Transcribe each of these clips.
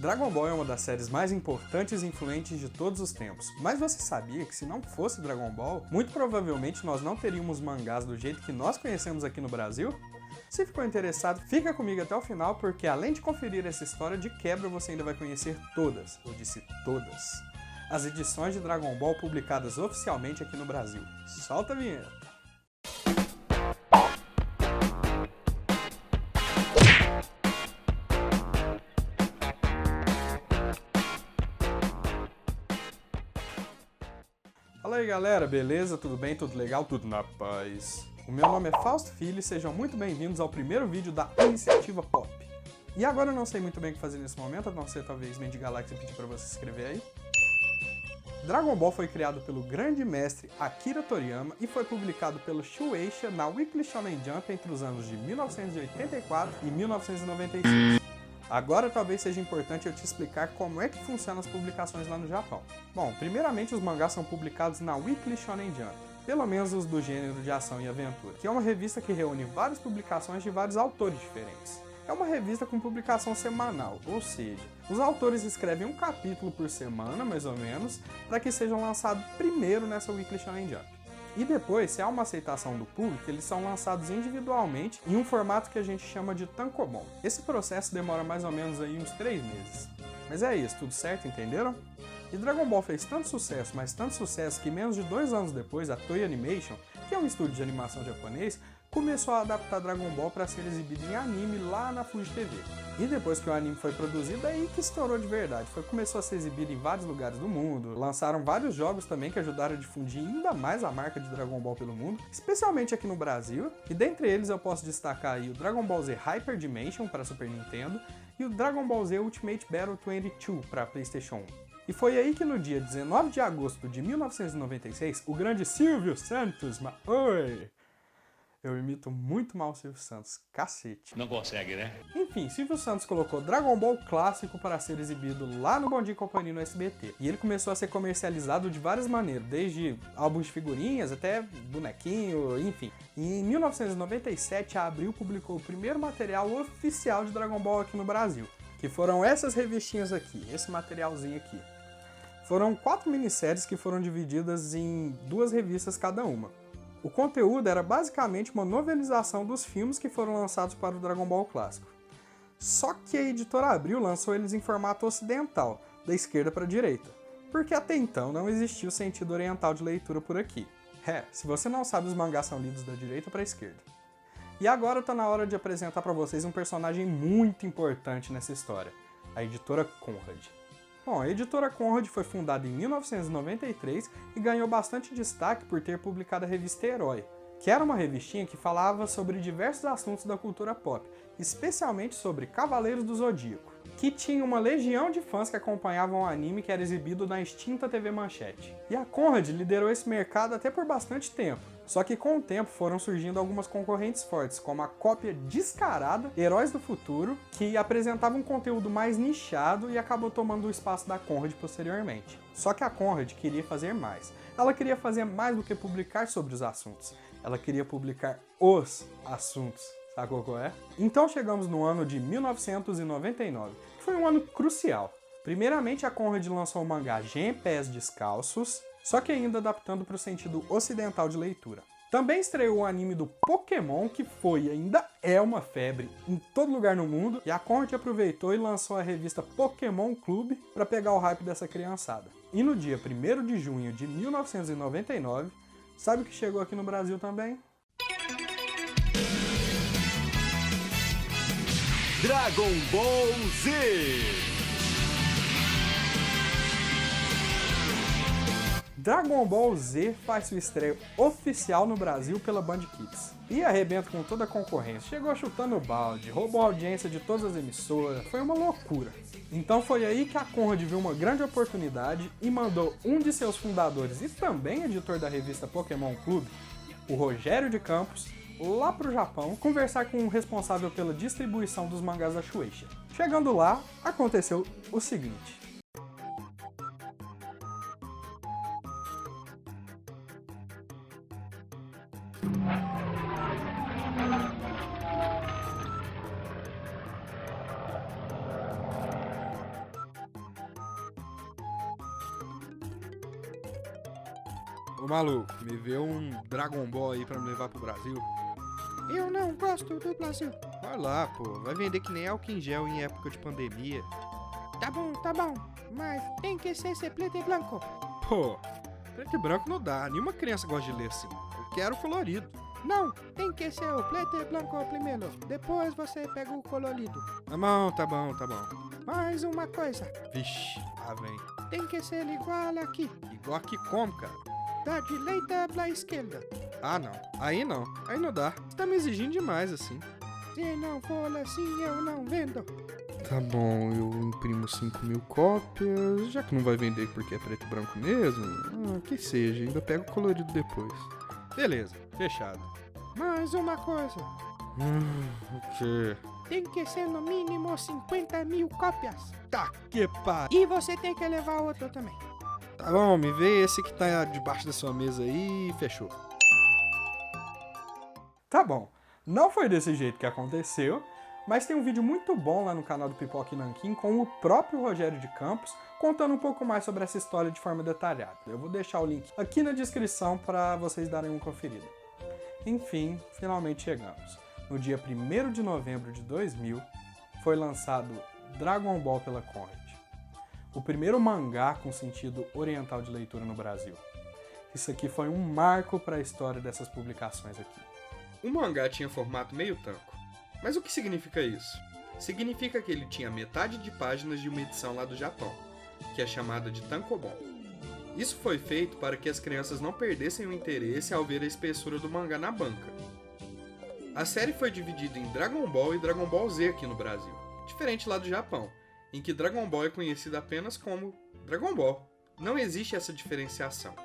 Dragon Ball é uma das séries mais importantes e influentes de todos os tempos, mas você sabia que se não fosse Dragon Ball, muito provavelmente nós não teríamos mangás do jeito que nós conhecemos aqui no Brasil? Se ficou interessado, fica comigo até o final, porque além de conferir essa história, de quebra você ainda vai conhecer todas, eu disse todas, as edições de Dragon Ball publicadas oficialmente aqui no Brasil. Solta a vinheta! Fala aí galera, beleza? Tudo bem? Tudo legal? Tudo na paz? O meu nome é Fausto Filho e sejam muito bem-vindos ao primeiro vídeo da Iniciativa Pop. E agora eu não sei muito bem o que fazer nesse momento, a não ser talvez Mendy Galáxia pedir pra você se inscrever aí. Dragon Ball foi criado pelo grande mestre Akira Toriyama e foi publicado pelo Shueisha na Weekly Shonen Jump entre os anos de 1984 e 1996. Agora talvez seja importante eu te explicar como é que funcionam as publicações lá no Japão. Bom, primeiramente os mangás são publicados na Weekly Shonen Jump, pelo menos os do gênero de ação e aventura, que é uma revista que reúne várias publicações de vários autores diferentes. É uma revista com publicação semanal, ou seja, os autores escrevem um capítulo por semana, mais ou menos, para que sejam lançados primeiro nessa Weekly Shonen Jump. E depois, se há uma aceitação do público, eles são lançados individualmente em um formato que a gente chama de tankobon. Esse processo demora mais ou menos aí uns 3 meses. Mas é isso, tudo certo, entenderam? E Dragon Ball fez tanto sucesso, mas tanto sucesso que menos de 2 anos depois, a Toei Animation, que é um estúdio de animação japonês, começou a adaptar Dragon Ball para ser exibido em anime lá na Fuji TV. E depois que o anime foi produzido, aí que estourou de verdade. Começou a ser exibido em vários lugares do mundo, lançaram vários jogos também que ajudaram a difundir ainda mais a marca de Dragon Ball pelo mundo, especialmente aqui no Brasil. E dentre eles eu posso destacar aí o Dragon Ball Z Hyper Dimension para Super Nintendo e o Dragon Ball Z Ultimate Battle 22 para PlayStation 1. E foi aí que no dia 19 de agosto de 1996, o grande Silvio Santos, eu imito muito mal o Silvio Santos, cacete. Não consegue, né? Enfim, Silvio Santos colocou Dragon Ball clássico para ser exibido lá no Bom Dia e Companhia no SBT. E ele começou a ser comercializado de várias maneiras, desde álbuns de figurinhas até bonequinho, enfim. E em 1997, a Abril publicou o primeiro material oficial de Dragon Ball aqui no Brasil, que foram essas revistinhas aqui, esse materialzinho aqui. Foram 4 minisséries que foram divididas em 2 revistas cada uma. O conteúdo era basicamente uma novelização dos filmes que foram lançados para o Dragon Ball clássico. Só que a editora Abril lançou eles em formato ocidental, da esquerda para a direita, porque até então não existia o sentido oriental de leitura por aqui. Se você não sabe, os mangás são lidos da direita para a esquerda. E agora está na hora de apresentar para vocês um personagem muito importante nessa história, a editora Conrad. Bom, a editora Conrad foi fundada em 1993 e ganhou bastante destaque por ter publicado a revista Herói, que era uma revistinha que falava sobre diversos assuntos da cultura pop, especialmente sobre Cavaleiros do Zodíaco, que tinha uma legião de fãs que acompanhavam o anime que era exibido na extinta TV Manchete. E a Conrad liderou esse mercado até por bastante tempo, só que com o tempo foram surgindo algumas concorrentes fortes, como a cópia descarada Heróis do Futuro, que apresentava um conteúdo mais nichado e acabou tomando o espaço da Conrad posteriormente. Só que a Conrad queria fazer mais. Ela queria fazer mais do que publicar sobre os assuntos. Ela queria publicar os assuntos. Sacou qual é? Então chegamos no ano de 1999, que foi um ano crucial. Primeiramente, a Conrad lançou o mangá Gen Pés Descalços, só que ainda adaptando para o sentido ocidental de leitura. Também estreou o anime do Pokémon, que foi e ainda é uma febre em todo lugar no mundo, e a Conrad aproveitou e lançou a revista Pokémon Clube para pegar o hype dessa criançada. E no dia 1º de junho de 1999, sabe o que chegou aqui no Brasil também? Dragon Ball Z! Dragon Ball Z faz sua estreia oficial no Brasil pela Band Kids. E arrebenta com toda a concorrência. Chegou chutando o balde, roubou a audiência de todas as emissoras, foi uma loucura. Então foi aí que a Conrad viu uma grande oportunidade e mandou um de seus fundadores e também editor da revista Pokémon Clube, o Rogério de Campos, lá pro Japão, conversar com o responsável pela distribuição dos mangás da Shueisha. Chegando lá, aconteceu o seguinte. Ô maluco, me vê um Dragon Ball aí pra me levar pro Brasil. Eu não gosto do Brasil. Vai lá, pô, vai vender que nem álcool em gel em época de pandemia. Tá bom, mas tem que ser preto e branco. Pô, preto e branco não dá, nenhuma criança gosta de ler assim. Eu quero colorido. Não, tem que ser o preto e branco primeiro, depois você pega o colorido. Tá bom. Mais uma coisa, Vixe, lá vem. tem que ser igual aqui, Igual aqui como, cara? da direita pra esquerda. Ah, não. Aí não dá. Você tá me exigindo demais, assim. Se não for assim, eu não vendo. Tá bom, eu imprimo 5.000 cópias, já que não vai vender porque é preto e branco mesmo. Que seja, ainda pego o colorido depois. Beleza, fechado. Mais uma coisa, O quê? tem que ser no mínimo 50.000 cópias. Tá que pariu. E você tem que levar outro também. Tá bom, me vê esse que tá debaixo da sua mesa aí e fechou. Tá bom, não foi desse jeito que aconteceu, mas tem um vídeo muito bom lá no canal do Pipoca e Nanquim com o próprio Rogério de Campos contando um pouco mais sobre essa história de forma detalhada. Eu vou deixar o link aqui na descrição para vocês darem uma conferida. Enfim, finalmente chegamos. No dia 1º de novembro de 2000, foi lançado Dragon Ball pela Conrad, o primeiro mangá com sentido oriental de leitura no Brasil. Isso aqui foi um marco para a história dessas publicações aqui. O mangá tinha formato meio tanco. Mas o que significa isso? Significa que ele tinha metade de páginas de uma edição lá do Japão, que é chamada de tankobon. Isso foi feito para que as crianças não perdessem o interesse ao ver a espessura do mangá na banca. A série foi dividida em Dragon Ball e Dragon Ball Z aqui no Brasil, diferente lá do Japão, em que Dragon Ball é conhecido apenas como Dragon Ball. Não existe essa diferenciação.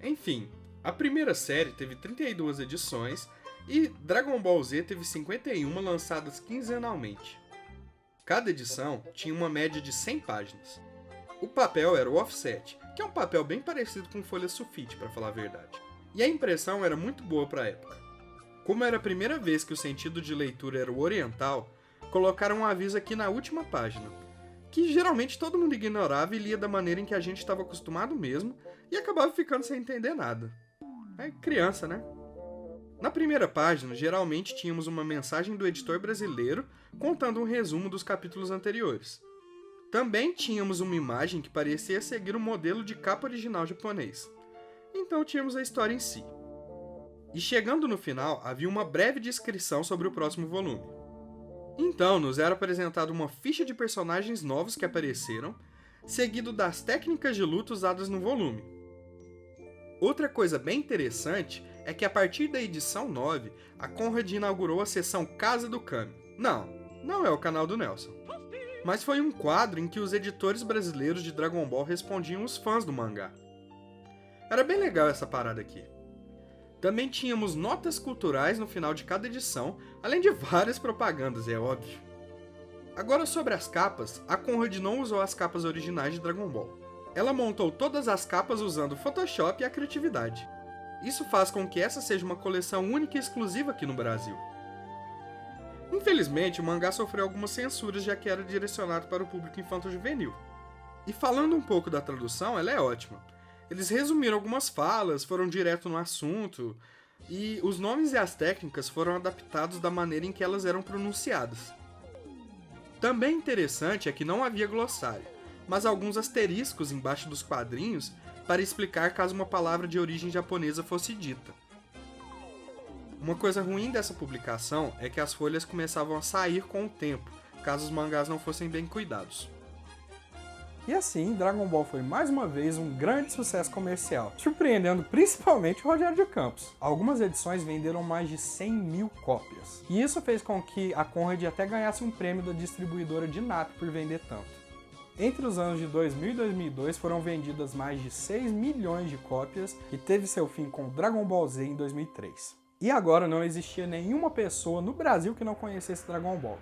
Enfim, a primeira série teve 32 edições e Dragon Ball Z teve 51 lançadas quinzenalmente. Cada edição tinha uma média de 100 páginas. O papel era o offset, que é um papel bem parecido com folha sulfite, para falar a verdade. E a impressão era muito boa para a época. Como era a primeira vez que o sentido de leitura era o oriental, colocaram um aviso aqui na última página, que geralmente todo mundo ignorava e lia da maneira em que a gente estava acostumado mesmo e acabava ficando sem entender nada. É criança, né? Na primeira página, geralmente tínhamos uma mensagem do editor brasileiro contando um resumo dos capítulos anteriores. Também tínhamos uma imagem que parecia seguir o modelo de capa original japonês. Então tínhamos a história em si. E chegando no final, havia uma breve descrição sobre o próximo volume. Então, nos era apresentada uma ficha de personagens novos que apareceram, seguido das técnicas de luta usadas no volume. Outra coisa bem interessante é que a partir da edição 9, a Conrad inaugurou a seção Casa do Kami. Não é o canal do Nelson. Mas foi um quadro em que os editores brasileiros de Dragon Ball respondiam os fãs do mangá. Era bem legal essa parada aqui. Também tínhamos notas culturais no final de cada edição, além de várias propagandas, é óbvio. Agora sobre as capas, a Conrad não usou as capas originais de Dragon Ball. Ela montou todas as capas usando o Photoshop e a criatividade. Isso faz com que essa seja uma coleção única e exclusiva aqui no Brasil. Infelizmente, o mangá sofreu algumas censuras, já que era direcionado para o público infanto-juvenil. E falando um pouco da tradução, ela é ótima. Eles resumiram algumas falas, foram direto no assunto, e os nomes e as técnicas foram adaptados da maneira em que elas eram pronunciadas. Também interessante é que não havia glossário, mas alguns asteriscos embaixo dos quadrinhos para explicar caso uma palavra de origem japonesa fosse dita. Uma coisa ruim dessa publicação é que as folhas começavam a sair com o tempo, caso os mangás não fossem bem cuidados. E assim, Dragon Ball foi mais uma vez um grande sucesso comercial, surpreendendo principalmente o Rogério de Campos. Algumas edições venderam mais de 100.000 cópias, e isso fez com que a Conrad até ganhasse um prêmio da distribuidora de NAP por vender tanto. Entre os anos de 2000 e 2002 foram vendidas mais de 6 milhões de cópias e teve seu fim com Dragon Ball Z em 2003. E agora não existia nenhuma pessoa no Brasil que não conhecesse Dragon Ball.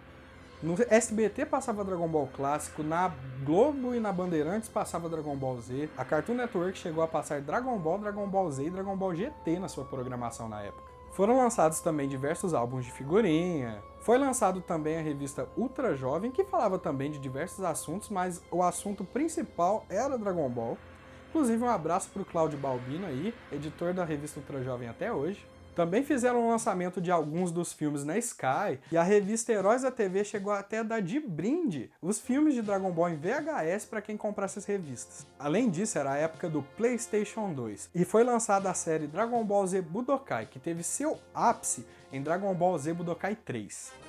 No SBT passava Dragon Ball clássico, na Globo e na Bandeirantes passava Dragon Ball Z, a Cartoon Network chegou a passar Dragon Ball Z e Dragon Ball GT na sua programação na época. Foram lançados também diversos álbuns de figurinha, foi lançado também a revista Ultra Jovem, que falava também de diversos assuntos, mas o assunto principal era Dragon Ball. Inclusive um abraço pro Cláudio Balbino aí, editor da revista Ultra Jovem até hoje. Também fizeram o lançamento de alguns dos filmes na Sky, e a revista Heróis da TV chegou até a dar de brinde os filmes de Dragon Ball em VHS para quem comprasse as revistas. Além disso, era a época do PlayStation 2, e foi lançada a série Dragon Ball Z Budokai, que teve seu ápice em Dragon Ball Z Budokai 3.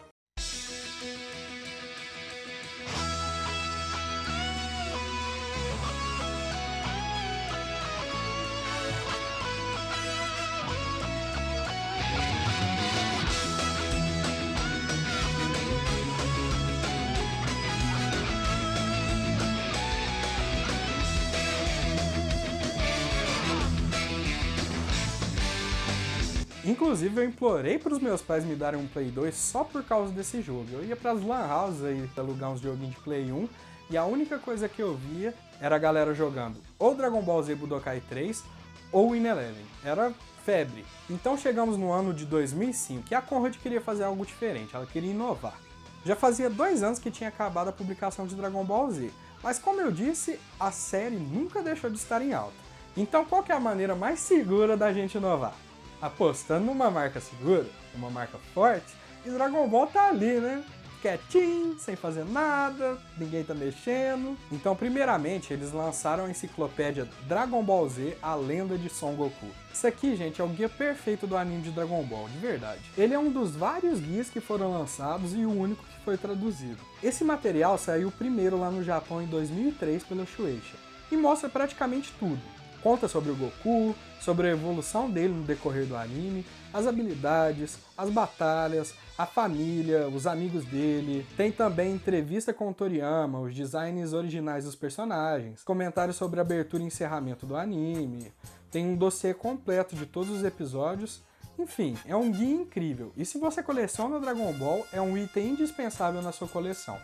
Inclusive, eu implorei para os meus pais me darem um Play 2 só por causa desse jogo. Eu ia para as lan houses aí alugar uns joguinhos de Play 1 e a única coisa que eu via era a galera jogando ou Dragon Ball Z Budokai 3 ou Win Eleven. Era febre. Então chegamos no ano de 2005 e a Conrad queria fazer algo diferente, ela queria inovar. Já fazia 2 anos que tinha acabado a publicação de Dragon Ball Z, mas como eu disse, a série nunca deixou de estar em alta. Então qual que é a maneira mais segura da gente inovar? Apostando numa marca segura, uma marca forte, e Dragon Ball tá ali, né? Quietinho, sem fazer nada, ninguém tá mexendo. Então, primeiramente, eles lançaram a enciclopédia Dragon Ball Z, a lenda de Son Goku. Isso aqui, gente, é o guia perfeito do anime de Dragon Ball, de verdade. Ele é um dos vários guias que foram lançados e o único que foi traduzido. Esse material saiu primeiro lá no Japão em 2003 pela Shueisha, e mostra praticamente tudo. Conta sobre o Goku, sobre a evolução dele no decorrer do anime, as habilidades, as batalhas, a família, os amigos dele. Tem também entrevista com o Toriyama, os designs originais dos personagens, comentários sobre a abertura e encerramento do anime. Tem um dossiê completo de todos os episódios. Enfim, é um guia incrível. E se você coleciona Dragon Ball, é um item indispensável na sua coleção.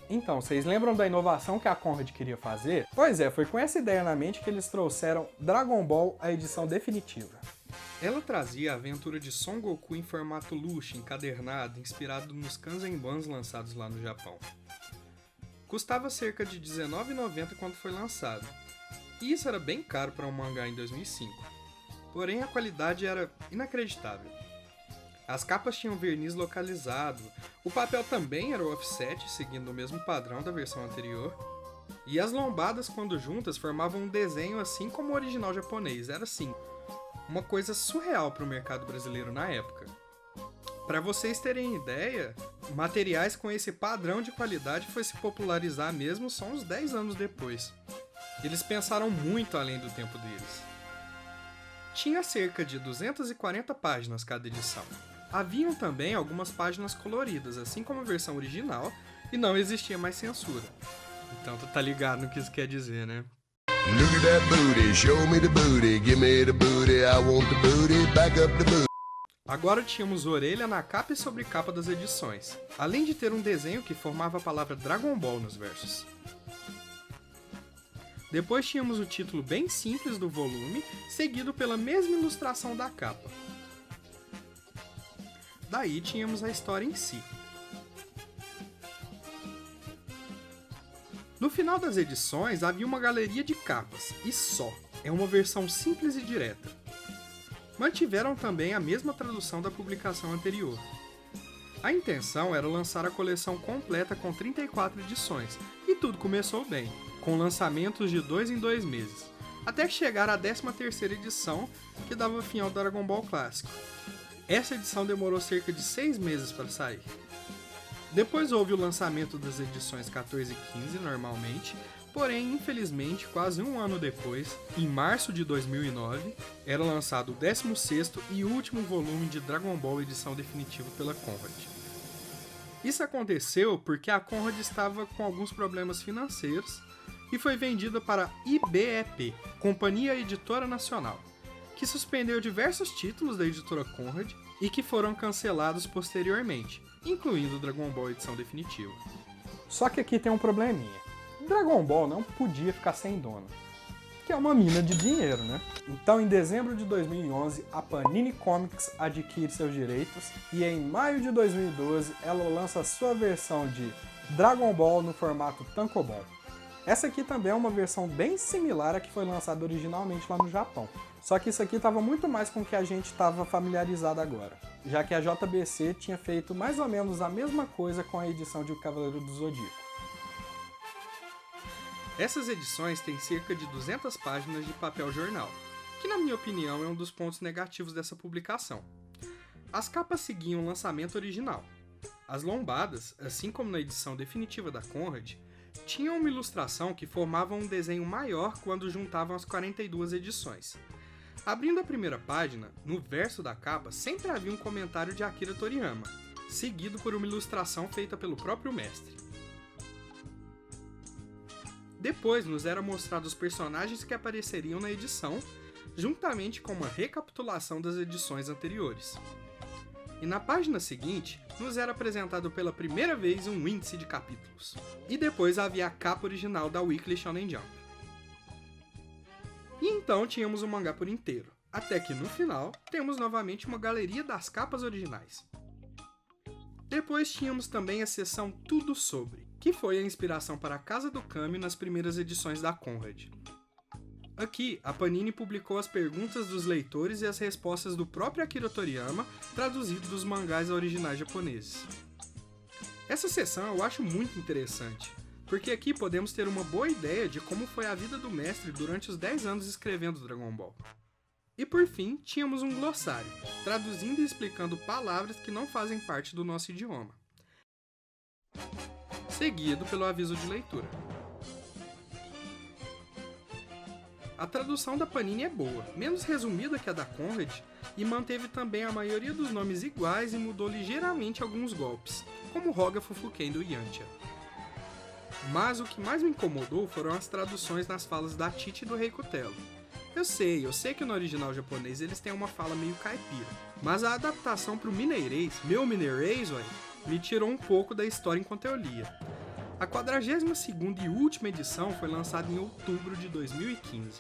Então, vocês lembram da inovação que a Conrad queria fazer? Pois é, foi com essa ideia na mente que eles trouxeram Dragon Ball, a edição definitiva. Ela trazia a aventura de Son Goku em formato luxo, encadernado, inspirado nos Kanzenbans lançados lá no Japão. Custava cerca de R$19,90 quando foi lançado, e isso era bem caro para um mangá em 2005. Porém, a qualidade era inacreditável. As capas tinham verniz localizado, o papel também era offset, seguindo o mesmo padrão da versão anterior, e as lombadas, quando juntas, formavam um desenho assim como o original japonês. Era assim, uma coisa surreal para o mercado brasileiro na época. Para vocês terem ideia, materiais com esse padrão de qualidade foi se popularizar mesmo só uns 10 anos depois. Eles pensaram muito além do tempo deles. Tinha cerca de 240 páginas cada edição. Haviam também algumas páginas coloridas, assim como a versão original, e não existia mais censura. Então tu tá ligado no que isso quer dizer, né? Look at that booty, show me the booty, give me the booty, I want the booty, back up the booty. Agora tínhamos orelha na capa e sobrecapa das edições, além de ter um desenho que formava a palavra Dragon Ball nos versos. Depois tínhamos o título bem simples do volume, seguido pela mesma ilustração da capa. Daí tínhamos a história em si. No final das edições havia uma galeria de capas, e só. É uma versão simples e direta. Mantiveram também a mesma tradução da publicação anterior. A intenção era lançar a coleção completa com 34 edições, e tudo começou bem, com lançamentos de 2 em 2 meses, até chegar à 13ª edição, que dava fim ao Dragon Ball clássico. Essa edição demorou cerca de 6 meses para sair. Depois houve o lançamento das edições 14 e 15 normalmente, porém, infelizmente, quase um ano depois, em março de 2009, era lançado o 16º e último volume de Dragon Ball edição definitiva pela Conrad. Isso aconteceu porque a Conrad estava com alguns problemas financeiros e foi vendida para a IBEP, Companhia Editora Nacional, que suspendeu diversos títulos da editora Conrad e que foram cancelados posteriormente, incluindo Dragon Ball edição definitiva. Só que aqui tem um probleminha. Dragon Ball não podia ficar sem dono, que é uma mina de dinheiro, né? Então, em dezembro de 2011, a Panini Comics adquire seus direitos e em maio de 2012 ela lança sua versão de Dragon Ball no formato Tankobon. Essa aqui também é uma versão bem similar à que foi lançada originalmente lá no Japão. Só que isso aqui estava muito mais com o que a gente estava familiarizado agora, já que a JBC tinha feito mais ou menos a mesma coisa com a edição de O Cavaleiro do Zodíaco. Essas edições têm cerca de 200 páginas de papel jornal, que na minha opinião é um dos pontos negativos dessa publicação. As capas seguiam o lançamento original. As lombadas, assim como na edição definitiva da Conrad, tinham uma ilustração que formava um desenho maior quando juntavam as 42 edições. Abrindo a primeira página, no verso da capa sempre havia um comentário de Akira Toriyama, seguido por uma ilustração feita pelo próprio mestre. Depois nos era mostrado os personagens que apareceriam na edição, juntamente com uma recapitulação das edições anteriores. E na página seguinte, nos era apresentado pela primeira vez um índice de capítulos. E depois havia a capa original da Weekly Shonen Jump. E então tínhamos o mangá por inteiro, até que no final temos novamente uma galeria das capas originais. Depois tínhamos também a seção Tudo Sobre, que foi a inspiração para a Casa do Kami nas primeiras edições da Conrad. Aqui, a Panini publicou as perguntas dos leitores e as respostas do próprio Akira Toriyama, traduzido dos mangás originais japoneses. Essa seção eu acho muito interessante, porque aqui podemos ter uma boa ideia de como foi a vida do mestre durante os 10 anos escrevendo Dragon Ball. E por fim, tínhamos um glossário, traduzindo e explicando palavras que não fazem parte do nosso idioma. Seguido pelo aviso de leitura. A tradução da Panini é boa, menos resumida que a da Conrad, e manteve também a maioria dos nomes iguais e mudou ligeiramente alguns golpes, como Roga Fufuken do Yantia. Mas o que mais me incomodou foram as traduções nas falas da Tite e do Rei Cutelo. Eu sei que no original japonês eles têm uma fala meio caipira, mas a adaptação pro mineirês, meu mineirês, me tirou um pouco da história enquanto eu lia. A 42ª e última edição foi lançada em outubro de 2015.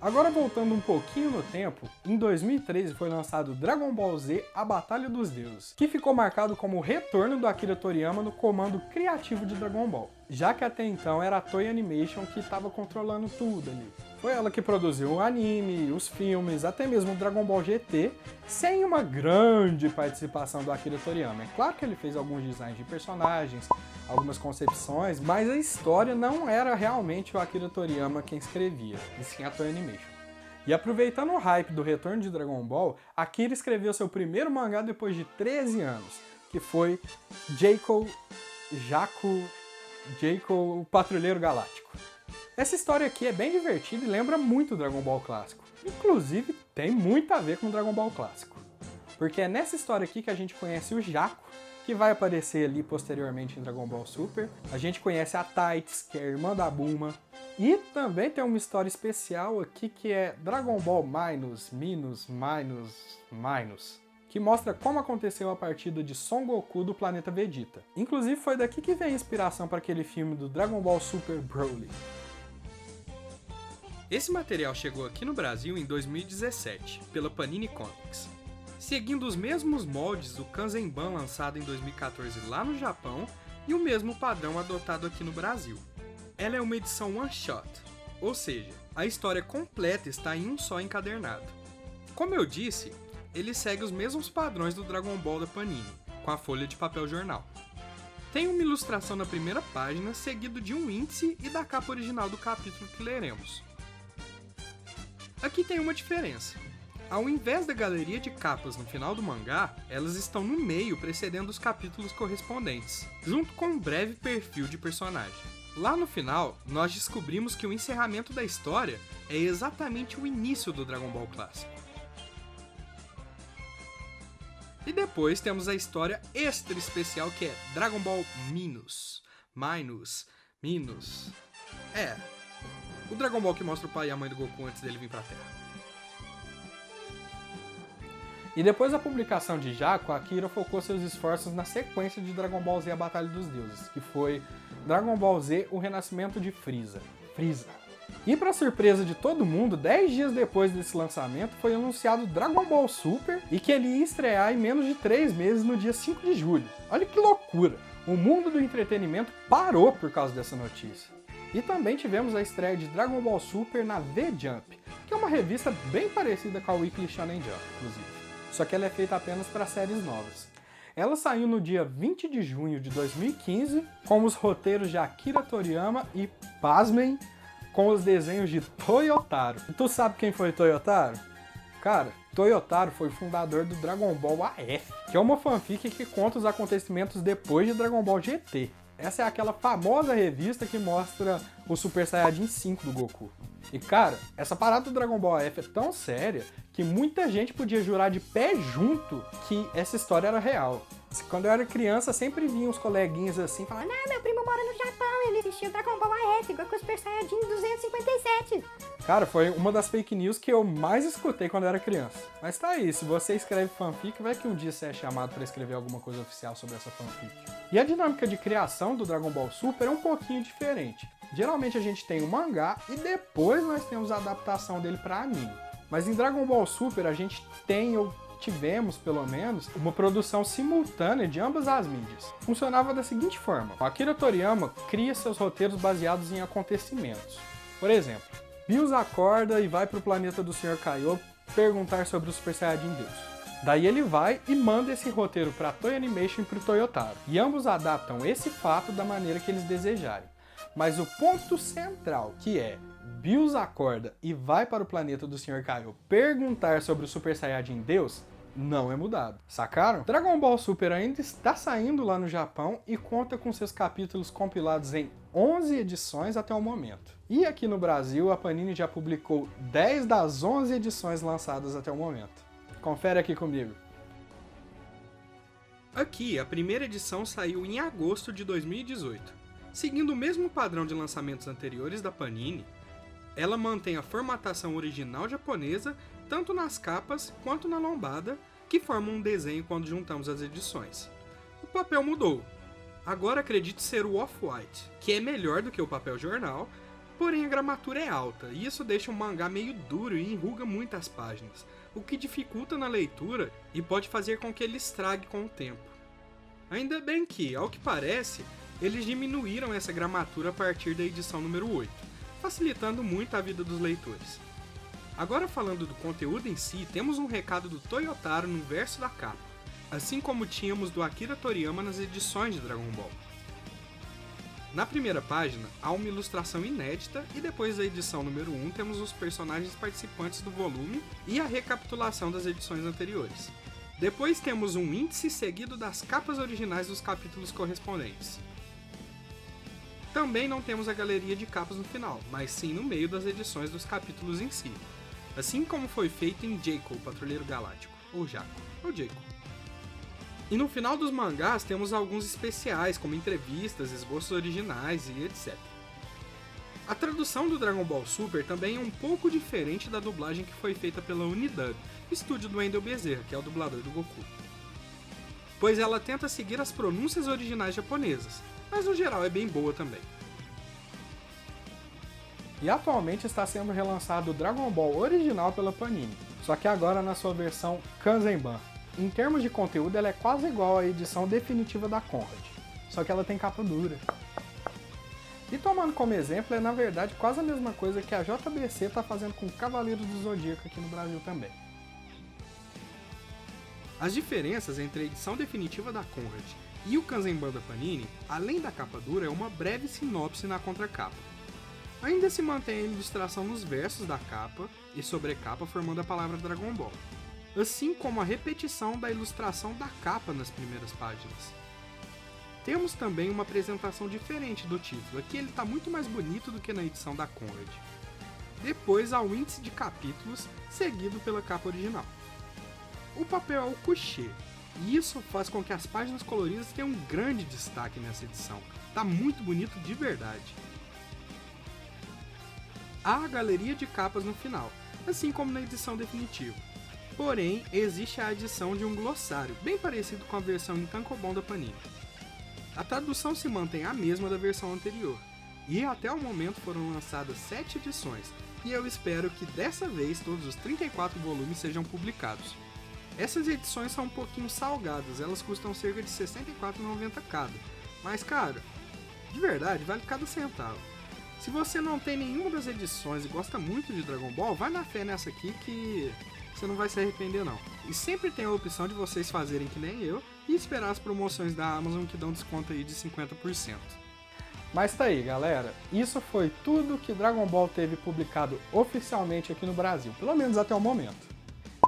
Agora voltando um pouquinho no tempo, em 2013 foi lançado Dragon Ball Z A Batalha dos Deuses, que ficou marcado como o retorno do Akira Toriyama no comando criativo de Dragon Ball, já que até então era a Toei Animation que estava controlando tudo ali. Foi ela que produziu o anime, os filmes, até mesmo o Dragon Ball GT, sem uma grande participação do Akira Toriyama. É claro que ele fez alguns designs de personagens, algumas concepções, mas a história não era realmente o Akira Toriyama quem escrevia, e sim a Toei Animation. E aproveitando o hype do retorno de Dragon Ball, Akira escreveu seu primeiro mangá depois de 13 anos, que foi Jaco, o Patrulheiro Galáctico. Essa história aqui é bem divertida e lembra muito o Dragon Ball clássico. Inclusive, tem muito a ver com o Dragon Ball clássico. Porque é nessa história aqui que a gente conhece o Jaco, que vai aparecer ali posteriormente em Dragon Ball Super. A gente conhece a Tights, que é a irmã da Bulma. E também tem uma história especial aqui que é Dragon Ball Minus, que mostra como aconteceu a partida de Son Goku do planeta Vegeta. Inclusive foi daqui que vem a inspiração para aquele filme do Dragon Ball Super Broly. Esse material chegou aqui no Brasil em 2017, pela Panini Comics. Seguindo os mesmos moldes do Kanzenban lançado em 2014 lá no Japão e o mesmo padrão adotado aqui no Brasil. Ela é uma edição one-shot, ou seja, a história completa está em um só encadernado. Como eu disse, ele segue os mesmos padrões do Dragon Ball da Panini, com a folha de papel jornal. Tem uma ilustração na primeira página, seguido de um índice e da capa original do capítulo que leremos. Aqui tem uma diferença. Ao invés da galeria de capas no final do mangá, elas estão no meio precedendo os capítulos correspondentes, junto com um breve perfil de personagem. Lá no final, nós descobrimos que o encerramento da história é exatamente o início do Dragon Ball clássico. E depois temos a história extra especial que é Dragon Ball Minus. O Dragon Ball que mostra o pai e a mãe do Goku antes dele vir pra Terra. E depois da publicação de Jaco, a Akira focou seus esforços na sequência de Dragon Ball Z A Batalha dos Deuses, que foi Dragon Ball Z O Renascimento de Frieza. E para surpresa de todo mundo, 10 dias depois desse lançamento foi anunciado Dragon Ball Super e que ele ia estrear em menos de 3 meses no dia 5 de julho. Olha que loucura! O mundo do entretenimento parou por causa dessa notícia. E também tivemos a estreia de Dragon Ball Super na V-Jump, que é uma revista bem parecida com a Weekly Shonen Jump, inclusive. Só que ela é feita apenas para séries novas. Ela saiu no dia 20 de junho de 2015, com os roteiros de Akira Toriyama e, pasmem, com os desenhos de Toyotaro. E tu sabe quem foi Toyotaro? Cara, Toyotaro foi o fundador do Dragon Ball AF, que é uma fanfic que conta os acontecimentos depois de Dragon Ball GT. Essa é aquela famosa revista que mostra o Super Saiyajin 5 do Goku. E cara, essa parada do Dragon Ball AF é tão séria que muita gente podia jurar de pé junto que essa história era real. Quando eu era criança, sempre vinha uns coleguinhas assim, falando: "Ah, meu primo mora no Japão, ele assistiu Dragon Ball AF, Goku Super Saiyajin 257. Cara, foi uma das fake news que eu mais escutei quando eu era criança. Mas tá aí, se você escreve fanfic, vai que um dia você é chamado pra escrever alguma coisa oficial sobre essa fanfic. E a dinâmica de criação do Dragon Ball Super é um pouquinho diferente. Geralmente a gente tem o mangá e depois nós temos a adaptação dele pra anime. Mas em Dragon Ball Super a gente tem, ou tivemos pelo menos, uma produção simultânea de ambas as mídias. Funcionava da seguinte forma: o Akira Toriyama cria seus roteiros baseados em acontecimentos. Por exemplo, Bills acorda e vai pro planeta do Sr. Kaiô perguntar sobre o Super Saiyajin Deus. Daí ele vai e manda esse roteiro pra Toei Animation e pro Toyotaro. E ambos adaptam esse fato da maneira que eles desejarem. Mas o ponto central, que é Bills acorda e vai para o planeta do Sr. Kaiô perguntar sobre o Super Saiyajin Deus, não é mudado. Sacaram? Dragon Ball Super ainda está saindo lá no Japão e conta com seus capítulos compilados em 11 edições até o momento. E aqui no Brasil, a Panini já publicou 10 das 11 edições lançadas até o momento. Confere aqui comigo. Aqui, a primeira edição saiu em agosto de 2018. Seguindo o mesmo padrão de lançamentos anteriores da Panini, ela mantém a formatação original japonesa tanto nas capas quanto na lombada, que formam um desenho quando juntamos as edições. O papel mudou. Agora acredito ser o off-white, que é melhor do que o papel jornal, porém a gramatura é alta, e isso deixa o mangá meio duro e enruga muito as páginas, o que dificulta na leitura e pode fazer com que ele estrague com o tempo. Ainda bem que, ao que parece, eles diminuíram essa gramatura a partir da edição número 8, facilitando muito a vida dos leitores. Agora falando do conteúdo em si, temos um recado do Toyotaro no verso da capa, assim como tínhamos do Akira Toriyama nas edições de Dragon Ball. Na primeira página, há uma ilustração inédita e depois da edição número 1 temos os personagens participantes do volume e a recapitulação das edições anteriores. Depois temos um índice seguido das capas originais dos capítulos correspondentes. Também não temos a galeria de capas no final, mas sim no meio das edições dos capítulos em si, assim como foi feito em Jaco, o Patrulheiro Galáctico, ou Jaco, ou Jaco. E no final dos mangás temos alguns especiais, como entrevistas, esboços originais e etc. A tradução do Dragon Ball Super também é um pouco diferente da dublagem que foi feita pela Unidub, estúdio do Wendell Bezerra, que é o dublador do Goku. Pois ela tenta seguir as pronúncias originais japonesas, mas no geral é bem boa também. E atualmente está sendo relançado o Dragon Ball original pela Panini, só que agora na sua versão Kanzenban. Em termos de conteúdo, ela é quase igual à edição definitiva da Conrad, só que ela tem capa dura. E tomando como exemplo, é na verdade quase a mesma coisa que a JBC está fazendo com Cavaleiros do Zodíaco aqui no Brasil também. As diferenças entre a edição definitiva da Conrad e o Kanzenban da Panini, além da capa dura, é uma breve sinopse na contracapa. Ainda se mantém a ilustração nos versos da capa e sobrecapa formando a palavra Dragon Ball, assim como a repetição da ilustração da capa nas primeiras páginas. Temos também uma apresentação diferente do título, aqui ele está muito mais bonito do que na edição da Conrad. Depois há o índice de capítulos, seguido pela capa original. O papel é o couché, e isso faz com que as páginas coloridas tenham um grande destaque nessa edição. Tá muito bonito de verdade. Há a galeria de capas no final, assim como na edição definitiva. Porém, existe a adição de um glossário, bem parecido com a versão em tankobon da Panini. A tradução se mantém a mesma da versão anterior, E até o momento foram lançadas 7 edições, e eu espero que dessa vez todos os 34 volumes sejam publicados. Essas edições são um pouquinho salgadas, elas custam cerca de R$ 64,90 cada, mas cara, de verdade vale cada centavo. Se você não tem nenhuma das edições e gosta muito de Dragon Ball, vai na fé nessa aqui que você não vai se arrepender não. E sempre tem a opção de vocês fazerem que nem eu e esperar as promoções da Amazon que dão desconto aí de 50%. Mas tá aí, galera. Isso foi tudo que Dragon Ball teve publicado oficialmente aqui no Brasil, pelo menos até o momento.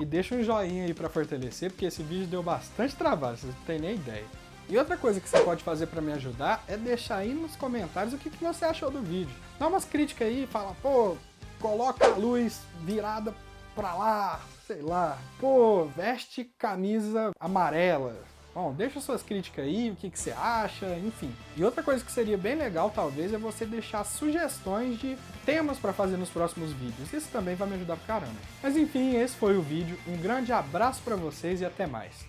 E deixa um joinha aí pra fortalecer, porque esse vídeo deu bastante trabalho, vocês não tem nem ideia. E outra coisa que você pode fazer pra me ajudar é deixar aí nos comentários o que você achou do vídeo. Dá umas críticas aí, fala, pô, coloca a luz virada pra lá, sei lá. Pô, veste camisa amarela. Bom, deixa suas críticas aí, o que você acha, enfim. E outra coisa que seria bem legal, talvez, é você deixar sugestões de temas pra fazer nos próximos vídeos. Isso também vai me ajudar pra caramba. Mas enfim, esse foi o vídeo. Um grande abraço pra vocês e até mais.